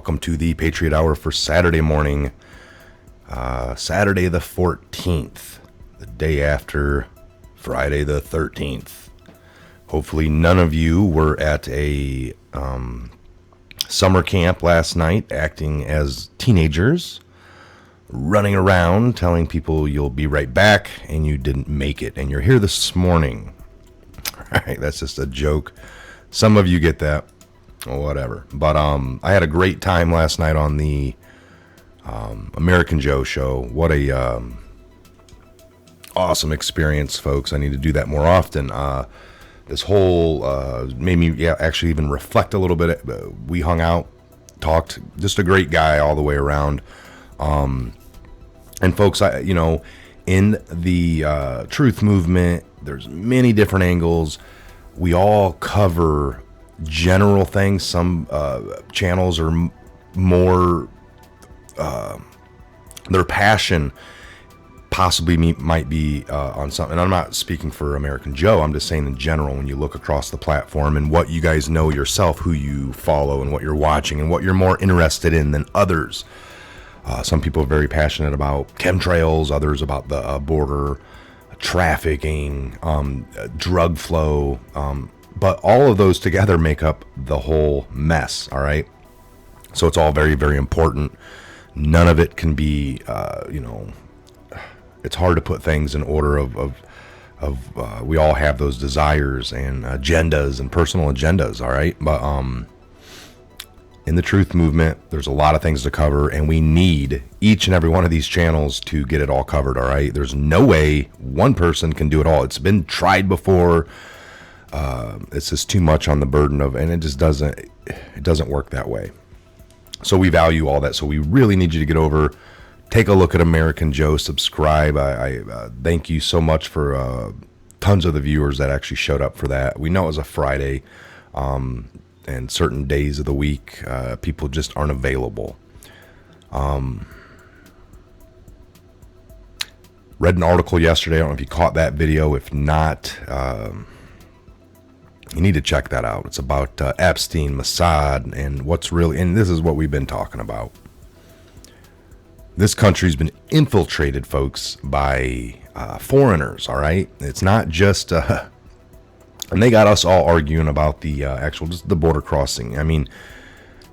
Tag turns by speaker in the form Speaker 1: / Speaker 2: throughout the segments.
Speaker 1: welcome to the Patriot Hour for Saturday morning, Saturday the 14th, the day after Friday the 13th. Hopefully none of you were at a summer camp last night acting as teenagers, running around telling people you'll be right back and you didn't make it and you're here this morning. All right, that's just a joke. Some of you get that. Whatever. But I had a great time last night on the American Joe show. What a awesome experience, folks. I need to do that more often. This whole made me actually even reflect a little bit. We hung out, talked. Just a great guy all the way around. And folks, in the truth movement, there's many different angles. We all cover general things. Some channels are more their passion possibly might be on something. And I'm not speaking for American Joe. I'm just saying in general, when you look across the platform and what you guys know yourself, who you follow and what you're watching and what you're more interested in than others. Some people are very passionate about chemtrails, others about the border, trafficking, drug flow, but all of those together make up the whole mess, all right? So it's all very, very important. None of it can be, it's hard to put things in order of we all have those desires and agendas and personal agendas, all right? But in the truth movement, there's a lot of things to cover, and we need each and every one of these channels to get it all covered, all right? There's no way one person can do it all. It's been tried before. It's just too much on the burden of, and it just doesn't work that way. So we value all that. So we really need you to get over, take a look at American Joe, subscribe. I thank you so much for tons of the viewers that actually showed up for that. We know it was a Friday, and certain days of the week, people just aren't available. Read an article yesterday. I don't know if you caught that video. If not, you need to check that out. It's about Epstein, Mossad, and what's really, and this is what we've been talking about. This country's been infiltrated, folks, by foreigners, all right? It's not just, and they got us all arguing about the just the border crossing. I mean,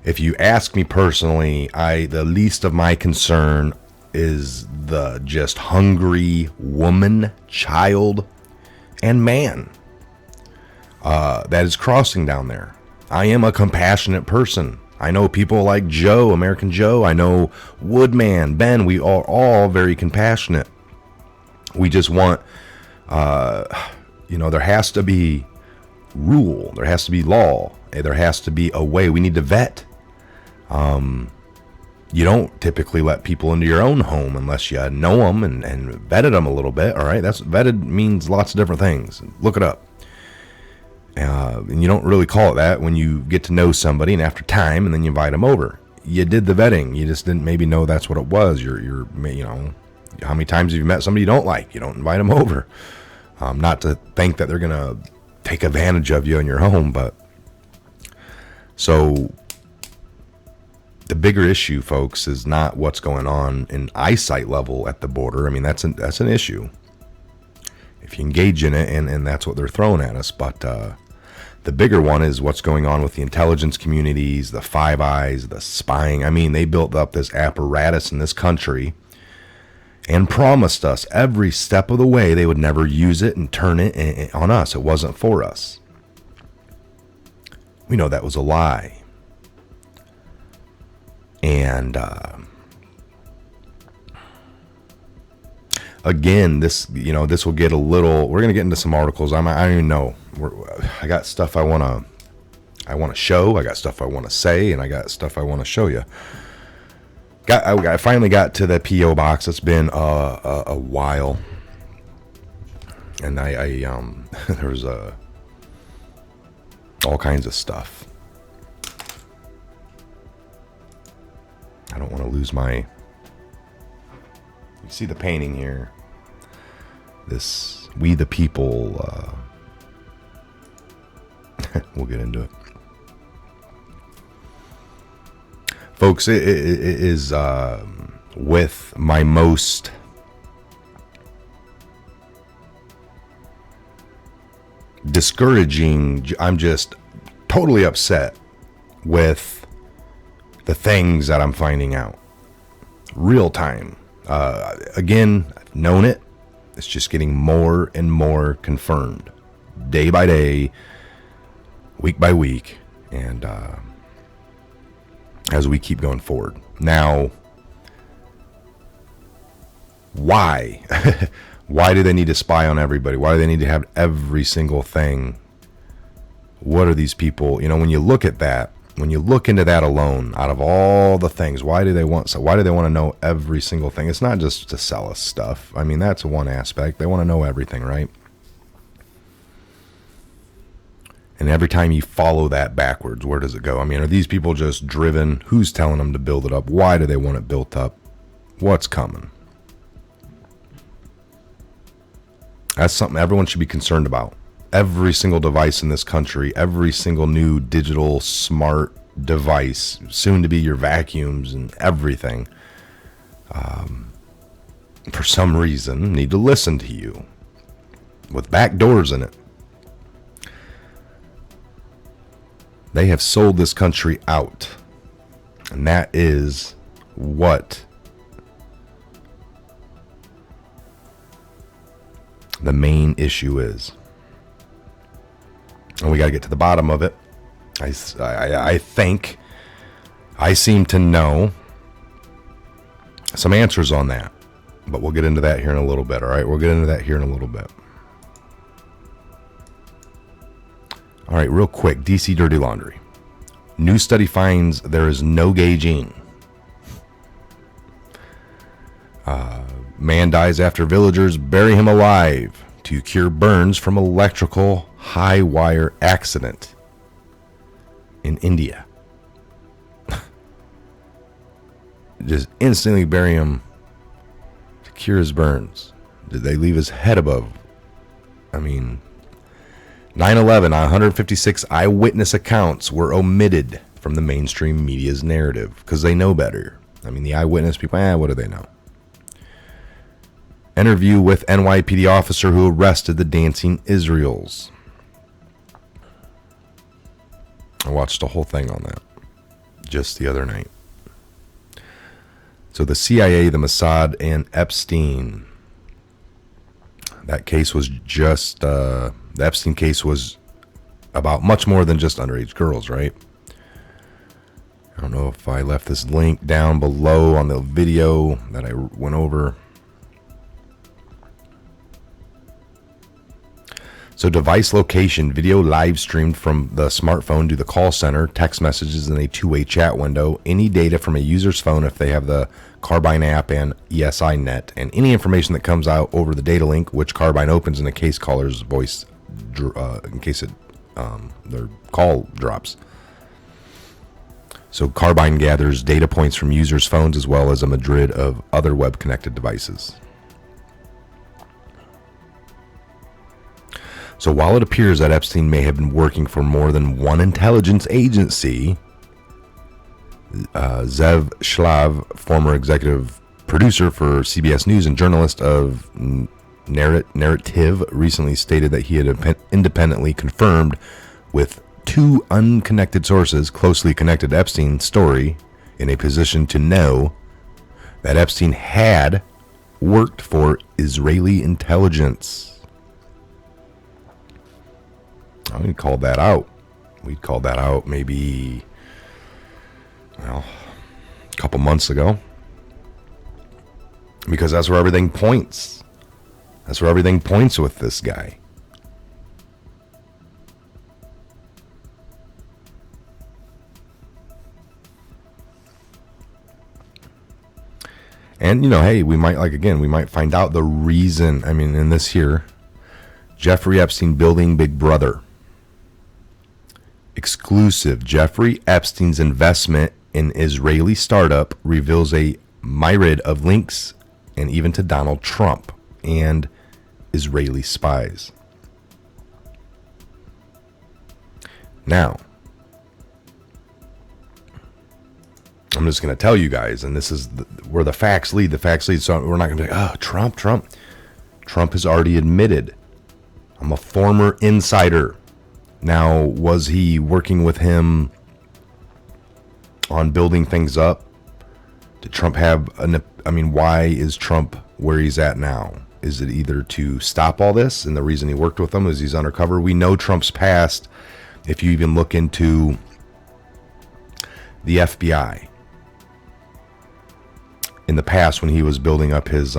Speaker 1: if you ask me personally, the least of my concern is the just hungry woman, child, and man that is crossing down there. I am a compassionate person. I know people like Joe, American Joe. I know Woodman, Ben. We are all very compassionate. We just want, there has to be rule. There has to be law. There has to be a way. We need to vet. You don't typically let people into your own home unless you know them and vetted them a little bit. All right, that's vetted means lots of different things. Look it up. And you don't really call it that when you get to know somebody and after time, and then you invite them over. You did the vetting. You just didn't maybe know that's what it was. You're how many times have you met somebody you don't like? You don't invite them over. Not to think that they're gonna take advantage of you in your home, but so the bigger issue, folks, is not what's going on in eyesight level at the border. I mean, that's an issue if you engage in it, and that's what they're throwing at us. But the bigger one is what's going on with the intelligence communities, the Five Eyes, the spying. I mean, they built up this apparatus in this country and promised us every step of the way they would never use it and turn it on us. It wasn't for us. We know that was a lie. And again, this will get a little. We're gonna get into some articles. I don't even know. I got stuff I wanna show. I got stuff I wanna say, and I got stuff I wanna show you. I finally got to the P.O Box. It's been a while, and there's all kinds of stuff. I don't want to lose my. You see the painting here. This We the People. We'll get into it. Folks, it is with my most discouraging. I'm just totally upset with the things that I'm finding out. Real time. Again, I've known it. It's just getting more and more confirmed. Day by day, week by week, and as we keep going forward. Now, why? Why do they need to spy on everybody? Why do they need to have every single thing? What are these people? You know, when you look at that, when you look into that alone, out of all the things, why do they want to know every single thing? It's not just to sell us stuff. I mean, that's one aspect. They want to know everything, right? And every time you follow that backwards, where does it go? I mean, are these people just driven? Who's telling them to build it up? Why do they want it built up? What's coming? That's something everyone should be concerned about. Every single device in this country, every single new digital smart device, soon to be your vacuums and everything, for some reason, need to listen to you with back doors in it. They have sold this country out. And that is what the main issue is. And we got to get to the bottom of it. I think I seem to know some answers on that. But we'll get into that here in a little bit, all right? We'll get into that here in a little bit. All right, real quick, DC dirty laundry. New study finds there is no gay gene. Man dies after villagers bury him alive to cure burns from electrical high wire accident in India. Just instantly bury him to cure his burns. Did they leave his head above? I mean, 9/11, 156 eyewitness accounts were omitted from the mainstream media's narrative because they know better. I mean, the eyewitness people, what do they know? Interview with NYPD officer who arrested the dancing Israels. I watched a whole thing on that just the other night. So the CIA, the Mossad, and Epstein. That case was just, the Epstein case was about much more than just underage girls, right? I don't know if I left this link down below on the video that I went over. So device location, video live streamed from the smartphone to the call center, text messages in a two-way chat window, any data from a user's phone if they have the Carbine app and ESI net, and any information that comes out over the data link, which Carbine opens in a case caller's voice, in case their call drops. So Carbine gathers data points from users' phones as well as a myriad of other web-connected devices. So while it appears that Epstein may have been working for more than one intelligence agency, Zev Shlav, former executive producer for CBS News and journalist of Narrative, recently stated that he had independently confirmed with two unconnected sources closely connected to Epstein's story in a position to know that Epstein had worked for Israeli intelligence. We'd call that out. We'd call that out maybe, a couple months ago. Because that's where everything points. That's where everything points with this guy. And, hey, we might find out the reason. I mean, in this here, Jeffrey Epstein building Big Brother. Exclusive. Jeffrey Epstein's investment in Israeli startup reveals a myriad of links and even to Donald Trump and Israeli spies. Now, I'm just going to tell you guys, and this is where the facts lead. The facts lead. So we're not going to be like, oh, Trump. Trump has already admitted, I'm a former insider. Now, was he working with him on building things up? Did Trump have why is Trump where he's at now? Is it either to stop all this, and the reason he worked with them is he's undercover? We know Trump's past. If you even look into the FBI, in the past when he was building up his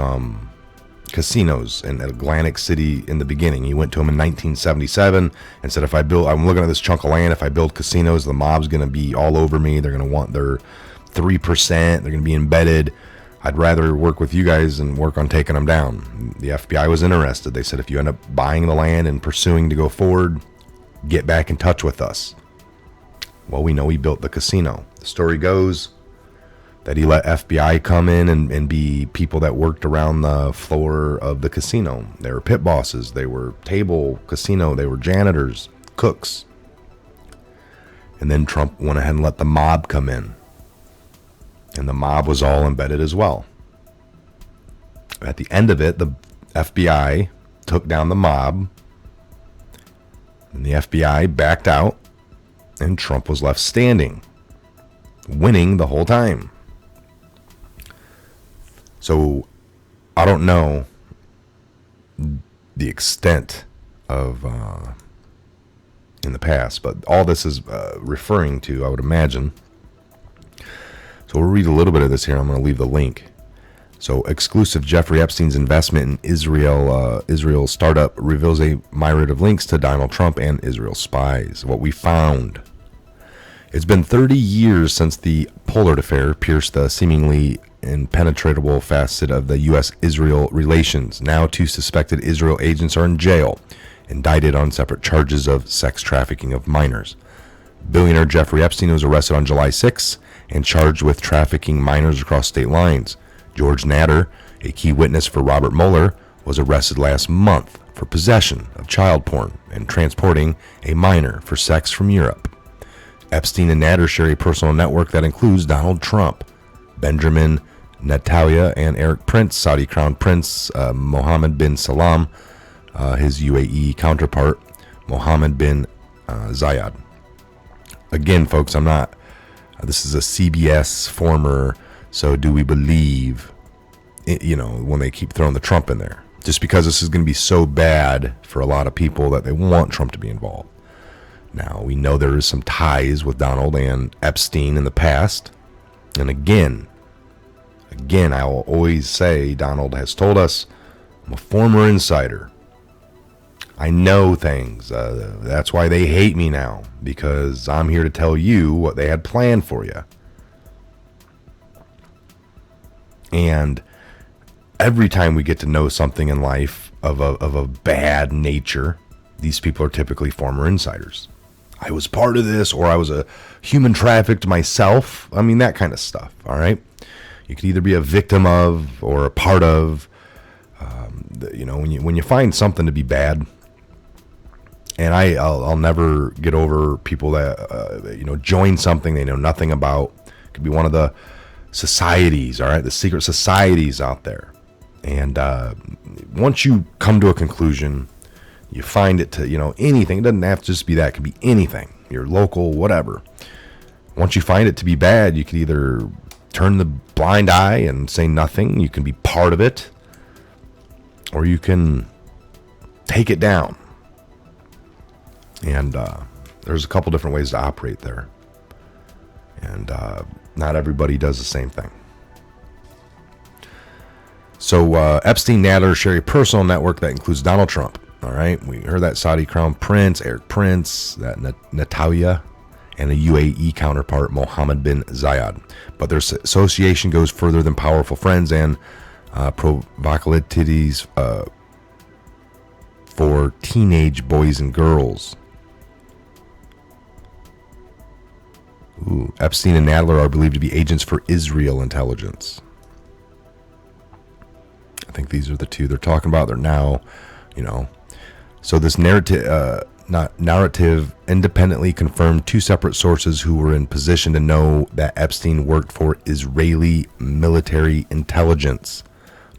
Speaker 1: casinos in Atlantic City in the beginning, he went to him in 1977 and said, I'm looking at this chunk of land, if I build casinos, the mob's going to be all over me. They're going to want their 3%. They're going to be embedded. I'd rather work with you guys and work on taking them down. The FBI was interested. They said, if you end up buying the land and pursuing to go forward, get back in touch with us. Well, we know he built the casino. The story goes that he let FBI come in and be people that worked around the floor of the casino. They were pit bosses. They were table casino. They were janitors, cooks. And then Trump went ahead and let the mob come in. And the mob was all embedded as well. At the end of it, the FBI took down the mob. And the FBI backed out. And Trump was left standing, winning the whole time. So I don't know the extent of in the past, but all this is referring to, I would imagine. So we'll read a little bit of this here. I'm going to leave the link. So exclusive: Jeffrey Epstein's investment in Israel startup reveals a myriad of links to Donald Trump and Israel spies. What we found. It's been 30 years since the Pollard affair pierced the seemingly impenetrable facet of the U.S.-Israel relations. Now 2 suspected Israel agents are in jail, indicted on separate charges of sex trafficking of minors. Billionaire Jeffrey Epstein was arrested on July 6 and charged with trafficking minors across state lines. George Nader, a key witness for Robert Mueller, was arrested last month for possession of child porn and transporting a minor for sex from Europe. Epstein and Nader share a personal network that includes Donald Trump, Benjamin Netanyahu, and Eric Prince, Saudi Crown Prince Mohammed bin Salman, his UAE counterpart, Mohammed bin Zayed. Again, folks, this is a CBS former, so do we believe, when they keep throwing the Trump in there? Just because this is going to be so bad for a lot of people that they want Trump to be involved. Now, we know there is some ties with Donald and Epstein in the past. And again, I will always say, Donald has told us, I'm a former insider. I know things. That's why they hate me now, because I'm here to tell you what they had planned for you. And every time we get to know something in life of a bad nature, these people are typically former insiders. I was part of this, or I was a human trafficked myself. I mean, that kind of stuff. All right. You could either be a victim of or a part of. When you find something to be bad, and I'll never get over people that join something they know nothing about. It could be one of the societies. All right, the secret societies out there. And once you come to a conclusion, you find it to, anything. It doesn't have to just be that. It could be anything. Your local, whatever. Once you find it to be bad, you can either turn the blind eye and say nothing. You can be part of it. Or you can take it down. And there's a couple different ways to operate there. And not everybody does the same thing. So Epstein, Nader share a personal network that includes Donald Trump. All right, we heard that Saudi Crown Prince, Eric Prince, that Netanyahu, and a UAE counterpart, Mohammed bin Zayed. But their association goes further than powerful friends and provocativities for teenage boys and girls. Epstein and Nadler are believed to be agents for Israel intelligence. I think these are the two they're talking about. They're now, So this narrative, narrative independently confirmed two separate sources who were in position to know that Epstein worked for Israeli military intelligence.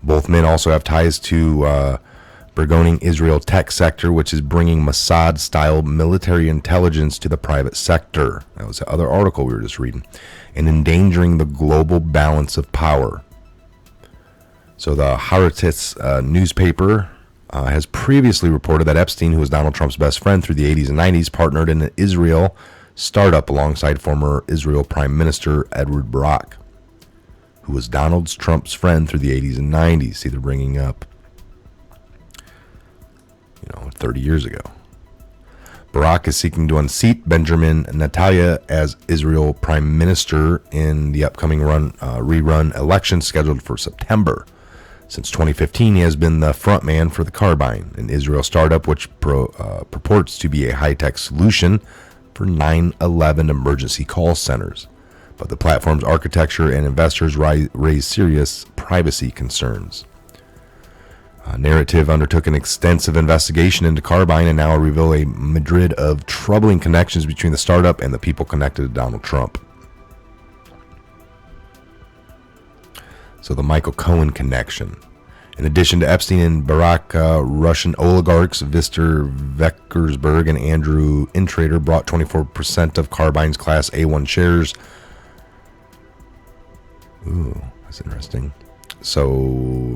Speaker 1: Both men also have ties to burgeoning Israel tech sector, which is bringing Mossad-style military intelligence to the private sector. That was the other article we were just reading. And endangering the global balance of power. So the Haaretz newspaper has previously reported that Epstein, who was Donald Trump's best friend through the 80s and 90s, partnered in an Israel startup alongside former Israel Prime Minister Edward Barak, who was Donald Trump's friend through the 80s and 90s. See, they're bringing up 30 years ago. Barak is seeking to unseat Benjamin Netanyahu as Israel Prime Minister in the upcoming rerun election scheduled for September. Since 2015, he has been the frontman for the Carbine, an Israel startup which purports to be a high-tech solution for 9/11 emergency call centers. But the platform's architecture and investors raise serious privacy concerns. Narrative undertook an extensive investigation into Carbine and now reveal a myriad of troubling connections between the startup and the people connected to Donald Trump. So the Michael Cohen connection. In addition to Epstein and Barak, Russian oligarchs Viktor Vekpersberg and Andrew Intrater brought 24% of Carbine's Class A1 shares. Ooh, that's interesting. So,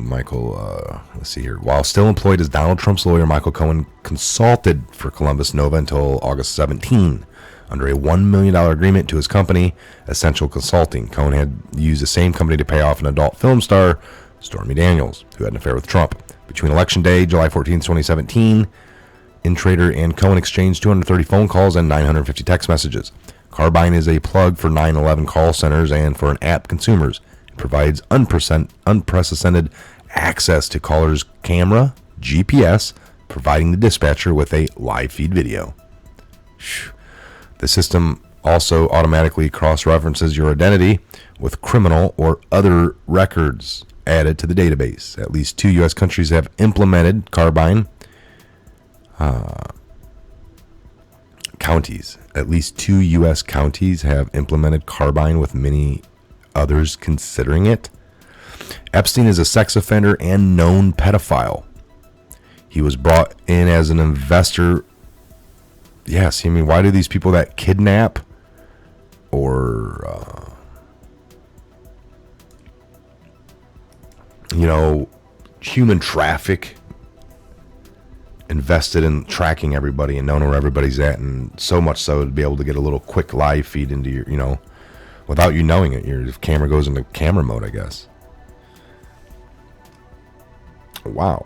Speaker 1: Michael, let's see here. While still employed as Donald Trump's lawyer, Michael Cohen consulted for Columbus Nova until August 17 under a $1 million agreement to his company, Essential Consulting. Cohen had used the same company to pay off an adult film star, Stormy Daniels, who had an affair with Trump. Between Election Day, July 14, 2017, Intrater and Cohen exchanged 230 phone calls and 950 text messages. Carbine is a plug for 9/11 call centers and for an app consumers. Provides unprecedented access to callers' camera, GPS, providing the dispatcher with a live feed video. The system also automatically cross-references your identity with criminal or other records added to the database. At least 2 U.S. countries have implemented Carbine. Counties. At least 2 U.S. counties have implemented Carbine, with many others considering it. Epstein is a sex offender and known pedophile. He was brought in as an investor. Yes, I mean, why do these people that kidnap or, human traffic invested in tracking everybody and knowing where everybody's at, and so much so to be able to get a little quick live feed into your, without you knowing it, your camera goes into camera mode, I guess. Wow.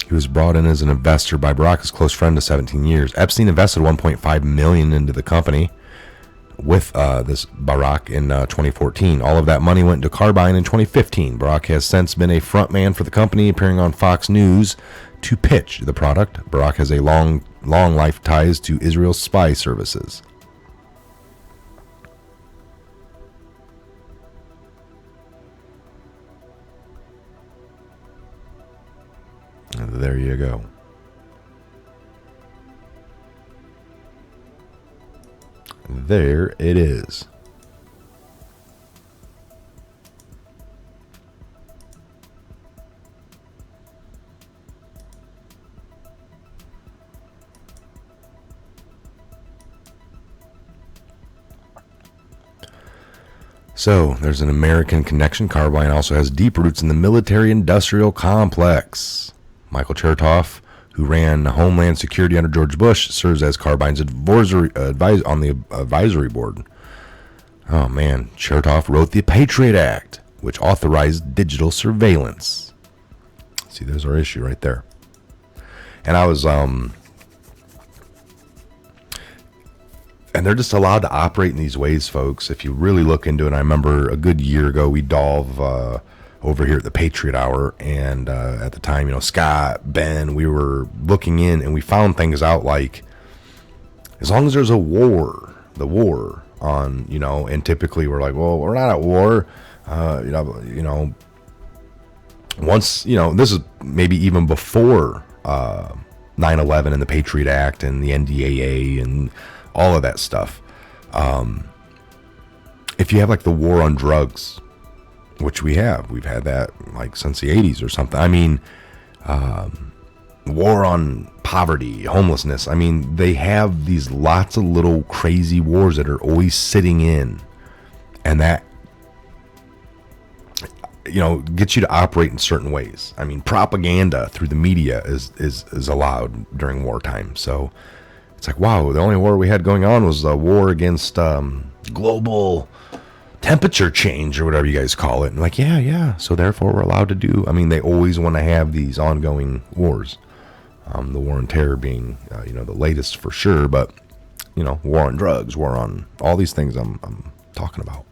Speaker 1: He was brought in as an investor by Barak's close friend of 17 years. Epstein invested $1.5 million into the company with this Barak in 2014. All of that money went into Carbine in 2015. Barak has since been a frontman for the company, appearing on Fox News to pitch the product. Barak has a long life ties to Israel's spy services. There you go. There it is. So, there's an American connection. Carbine also has deep roots in the military-industrial complex. Michael Chertoff, who ran Homeland Security under George Bush, serves as Carbine's advisory on the advisory board. Oh man, Chertoff wrote the Patriot Act, which authorized digital surveillance. See, there's our issue right there. And I was, and they're just allowed to operate in these ways, folks. If you really look into it, I remember a good year ago, we dove over here at the Patriot Hour, and at the time, Scott, Ben, we were looking in, and we found things out like, as long as there's a war, the war on, and typically we're like, well, we're not at war, once, this is maybe even before 9/11 and the Patriot Act and the NDAA and all of that stuff. If you have like the war on drugs, which we've had that like since the 80s or something. I mean, war on poverty, homelessness. I mean, they have these lots of little crazy wars that are always sitting in, and that, gets you to operate in certain ways. I mean, propaganda through the media is allowed during wartime. So it's like, wow, the only war we had going on was a war against global temperature change or whatever you guys call it. And like, yeah. So therefore we're allowed to do, they always want to have these ongoing wars. The war on terror being, the latest for sure, but, war on drugs, war on all these things I'm talking about.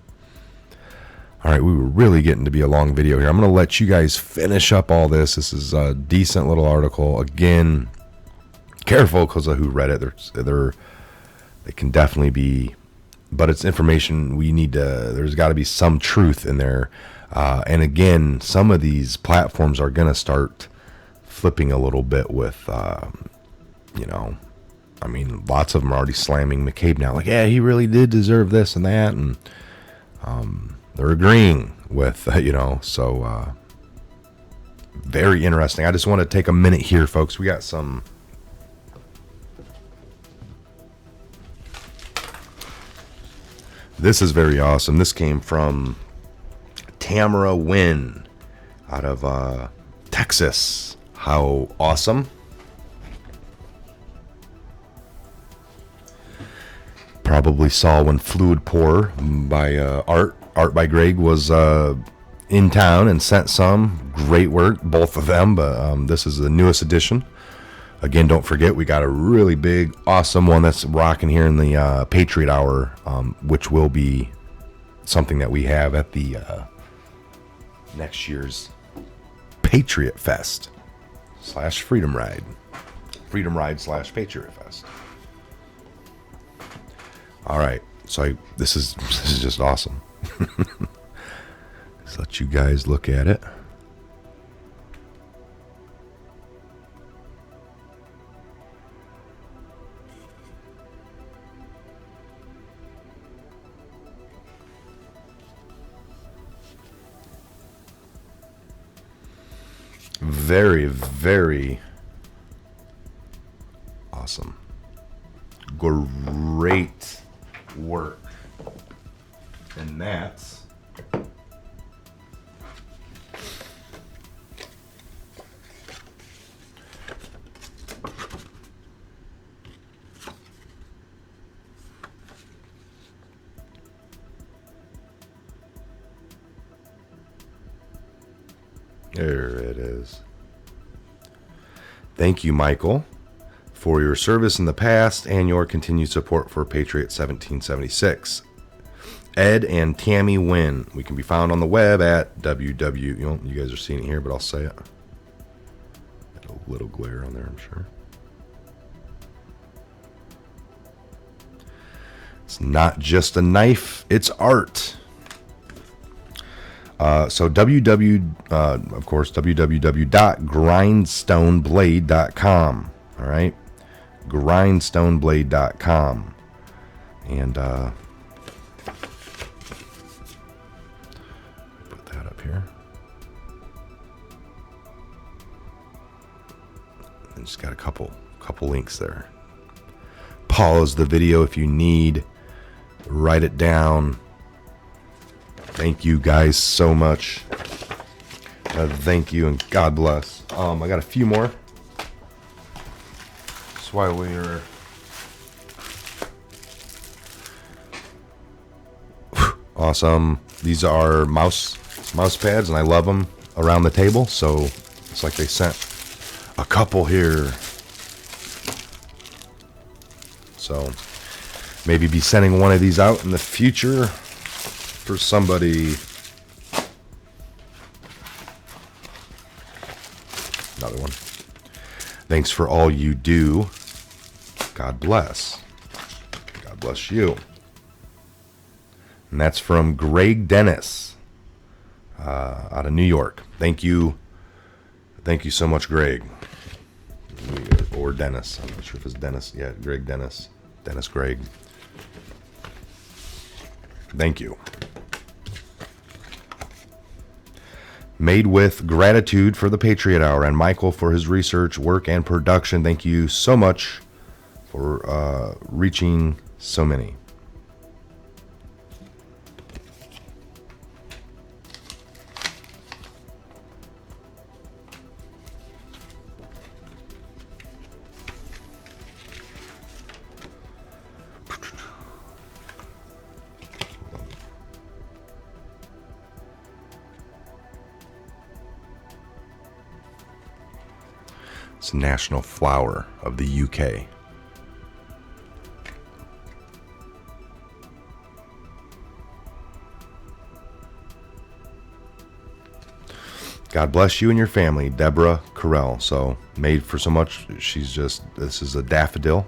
Speaker 1: All right, we were really getting to be a long video here. I'm going to let you guys finish up all this. This is a decent little article. Again, careful because of who read it. They can definitely be, but it's information we need to, there's got to be some truth in there. And again, some of these platforms are going to start flipping a little bit with, lots of them are already slamming McCabe now. Like, yeah, he really did deserve this and that. And they're agreeing with, so very interesting. I just want to take a minute here, folks. We got some. This is very awesome. This came from Tamara Wynn out of Texas. How awesome. Probably saw when Fluid Pour by Art by Greg was in town and sent some. Great work, both of them, but this is the newest edition. Again, don't forget, we got a really big, awesome one that's rocking here in the Patriot Hour, which will be something that we have at the next year's Patriot Fest / Freedom Ride. Freedom Ride / Patriot Fest. All right, so this is just awesome. Let's let you guys look at it. Very, very awesome. Great work. And that's there it is. Thank you, Michael, for your service in the past and your continued support for Patriot 1776. Ed and Tammy Wynn. We can be found on the web at you guys are seeing it here, but I'll say it. Got a little glare on there, I'm sure. It's not just a knife, it's art. So of course, www.grindstoneblade.com. All right, grindstoneblade.com, and put that up here. And just got a couple links there. Pause the video if you need. Write it down. Thank you guys so much. Thank you and God bless. I got a few more. That's why we're awesome. These are mouse pads, and I love them around the table. So it's like they sent a couple here. So maybe be sending one of these out in the future for somebody. Another one. Thanks for all you do. God bless. God bless you. And that's from Greg Dennis out of New York. Thank you Thank you so much, Greg. Or Dennis. I'm not sure if it's Dennis. Yeah, Greg Dennis. Dennis Greg. Thank you. Made with gratitude for the Patriot Hour and Michael for his research, work, and production. Thank you so much for reaching so many. It's national flower of the UK. God bless you and your family, Deborah Carell. So made for so much. She's just, this is a daffodil,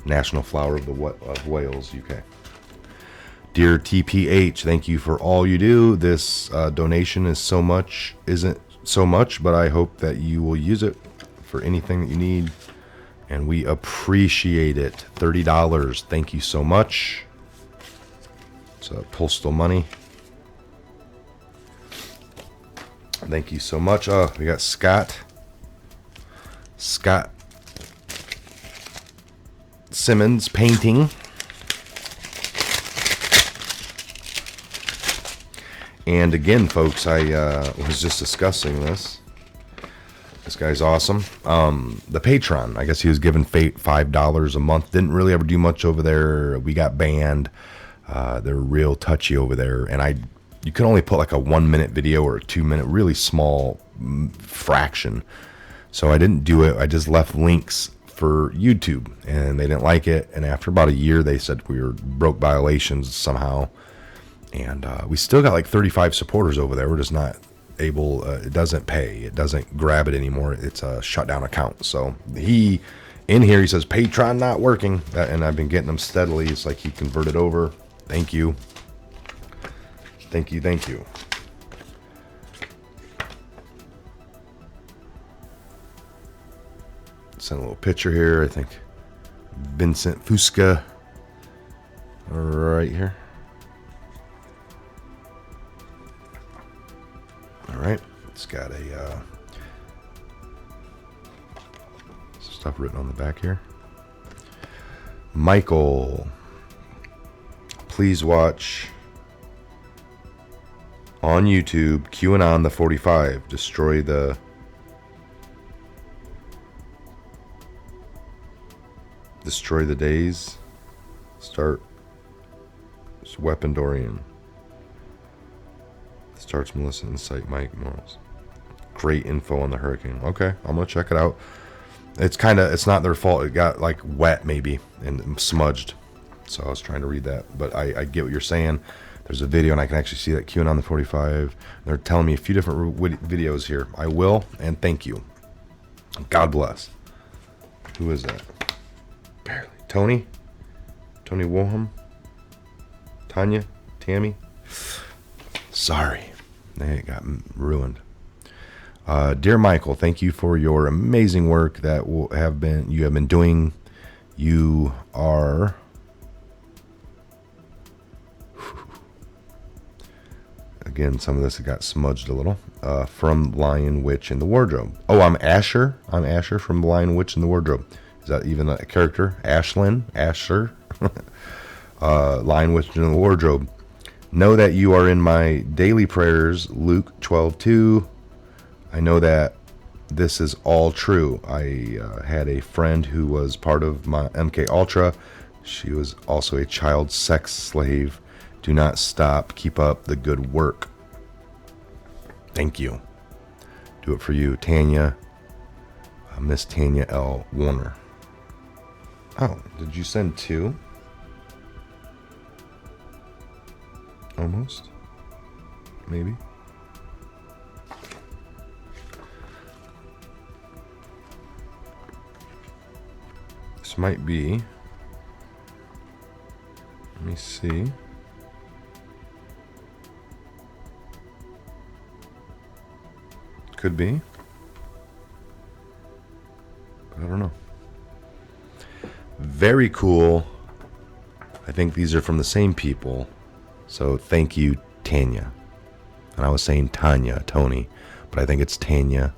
Speaker 1: national flower of Wales, UK. Dear TPH, thank you for all you do. This donation isn't so much, but I hope that you will use it for anything that you need, and we appreciate it. $30. Thank you so much. It's postal money. Thank you so much. We got Scott Simmons painting. And again, folks, I was just discussing this. This guy's awesome. The Patron, I guess he was given $5 a month. Didn't really ever do much over there. We got banned. They're real touchy over there. And you can only put like a 1 minute video or a 2 minute, really small fraction. So I didn't do it. I just left links for YouTube, and they didn't like it. And after about a year, they said we broke violations somehow. And we still got like 35 supporters over there. We're just not able, it doesn't pay. It doesn't grab it anymore. It's a shutdown account. So he says, Patreon not working. And I've been getting them steadily. It's like he converted over. Thank you. Thank you. Thank you. Send a little picture here. I think Vincent Fusca right here. All right, it's got a stuff written on the back here. Michael, please watch on YouTube QAnon the 45. Destroy the days. Start Weapon Dorian. Starts Melissa and Site Mike Morris. Great info on the hurricane. Okay, I'm gonna check it out. It's not their fault. It got like wet maybe and smudged. So I was trying to read that, but I get what you're saying. There's a video and I can actually see that QAnon the 45. They're telling me a few different videos here. I will, and thank you. God bless. Who is that? Barely. Tony Woham? Tanya? Tammy? Sorry. They got ruined. Dear Michael, thank you for your amazing work that you have been doing. You are again, some of this got smudged a little. From Lion, Witch, in the Wardrobe. Oh, I'm Asher. I'm Asher from the Lion, Witch, in the Wardrobe. Is that even a character? Asher. Lion, Witch, in the Wardrobe. Know that you are in my daily prayers, Luke 12:2. I know that this is all true. I had a friend who was part of my MK Ultra. She was also a child sex slave. Do not stop. Keep up the good work. Thank you. Do it for you, Tanya. Miss Tanya L. Warner. Oh, did you send two? Almost. Maybe. This might be. Let me see. Could be. I don't know. Very cool. I think these are from the same people. So thank you, Tanya. And I was saying Tanya, Tony, but I think it's Tanya.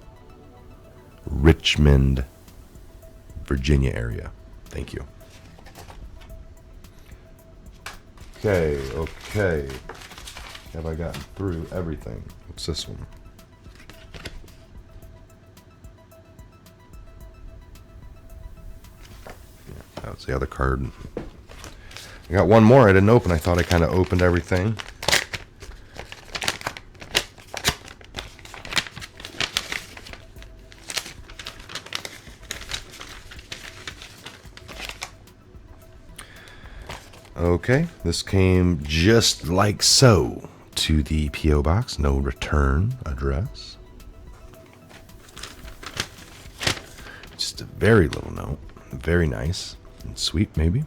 Speaker 1: Richmond, Virginia area. Thank you. Okay. Have I gotten through everything? What's this one? Yeah, that was the other card. I got one more I didn't open. I thought I kind of opened everything. Okay, this came just like so to the P.O Box. No return address. Just a very little note. Very nice and sweet, maybe.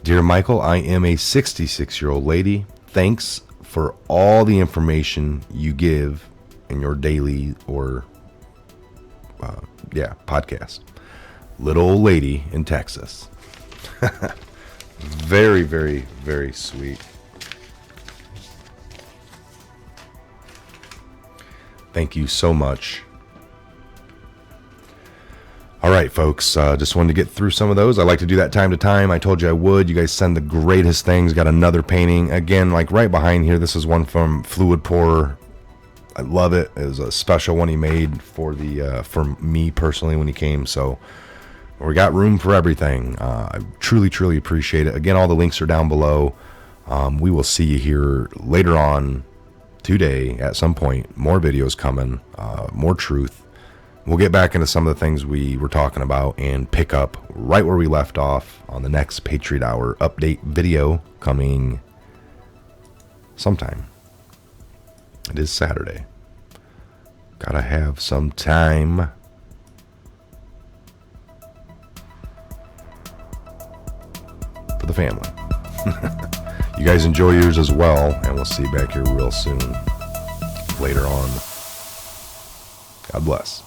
Speaker 1: Dear Michael, I am a 66-year-old lady. Thanks for all the information you give in your daily or, podcast. Little old lady in Texas. Very, very, very sweet. Thank you so much. All right, folks, just wanted to get through some of those. I like to do that time to time. I told you I would. You guys send the greatest things. Got another painting. Again, like right behind here, this is one from Fluid Pourer. I love it. It was a special one he made for me personally when he came. So we got room for everything. I truly, truly appreciate it. Again, all the links are down below. We will see you here later on today at some point. More videos coming, more truth. We'll get back into some of the things we were talking about and pick up right where we left off on the next Patriot Hour update video coming sometime. It is Saturday. Gotta have some time. For the family. You guys enjoy yours as well, and we'll see you back here real soon later on. God bless.